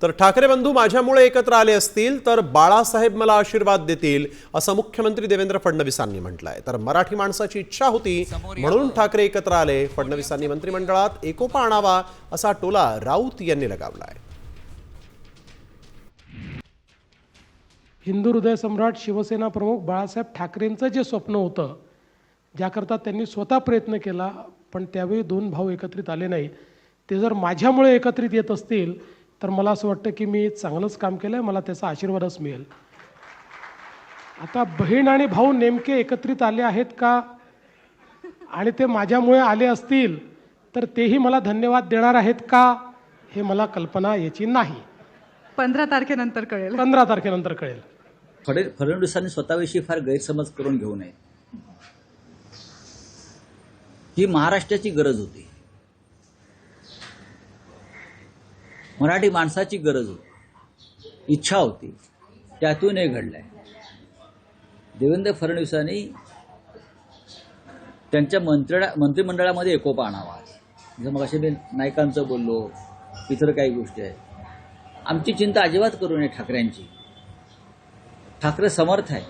तर ठाकरे बंधू माझ्यामुळे एकत्र आले असतील तर बाळासाहेब मला आशीर्वाद देतील असं मुख्यमंत्री देवेंद्र फडणवीसांनी म्हटलंय। तर मराठी माणसाची इच्छा होती म्हणून ठाकरे एकत्र आले। फडणवीसांनी मंत्रिमंडळात एकोपा आणावा असा टोला राऊत यांनी लगावलाय। हिंदू हृदय सम्राट शिवसेना प्रमुख बाळासाहेब ठाकरेंचं जे स्वप्न होतं, ज्याकरता त्यांनी स्वतः प्रयत्न केला, पण त्यावेळी दोन भाऊ एकत्रित आले नाही, ते जर माझ्यामुळे एकत्रित येत असतील तर मला असं वाटतं की मी चांगलंच काम केलंय, मला त्याचा आशीर्वादच मिळेल। आता बहीण आणि भाऊ नेमके एकत्रित आले आहेत का आणि ते माझ्यामुळे आले असतील तर तेही मला धन्यवाद देणार आहेत का हे मला कल्पना याची नाही। 15 तारखेनंतर कळेल। 15 तारखेनंतर कळेल। फडणवीसांनी स्वतःविषयी फार गैरसमज करून घेऊ नये। ही महाराष्ट्राची गरज होती, मराठी माणसाची गरज होती, इच्छा होती, त्यातून हे घडलंय। देवेंद्र फडणवीसांनी त्यांच्या मंत्रिमंडळामध्ये एकोपा आणावा। जर मग असे मी नायकांचं बोललो, इतर काही गोष्टी आहेत। आमची चिंता अजिबात करू नये ठाकरेंची। ठाकरे समर्थ आहे।